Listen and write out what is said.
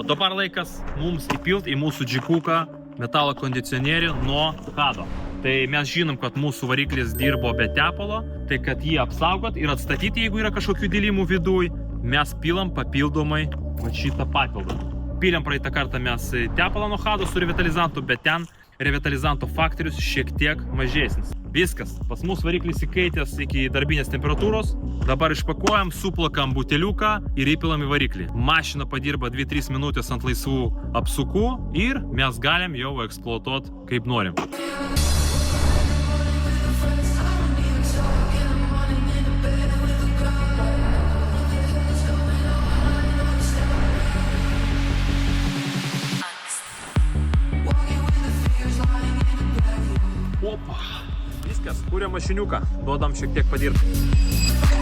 Dabar laikas mums įpilti į mūsų džikuką metalo kondicionierių nuo Hado. Tai mes žinom, kad mūsų variklis dirbo be tepalo, tai kad jį apsaugot ir atstatyti, jeigu yra kažkokių dilimų viduj, mes pilam papildomai va šitą papildą. Piliam praeitą kartą mes tepalą nuo Hado su revitalizantu, bet ten revitalizanto faktorius šiek tiek mažesnis. Viskas, pas mus variklis įkaitęs iki darbinės temperatūros, dabar išpakuojam, suplakam buteliuką ir įpilam į variklį. Mašina padirba 2-3 minutės ant laisvų apsukų ir mes galim jau eksploatuoti kaip norim. Opa, viskas, kūrėm mašiniuką, duodam šiek tiek padirbti.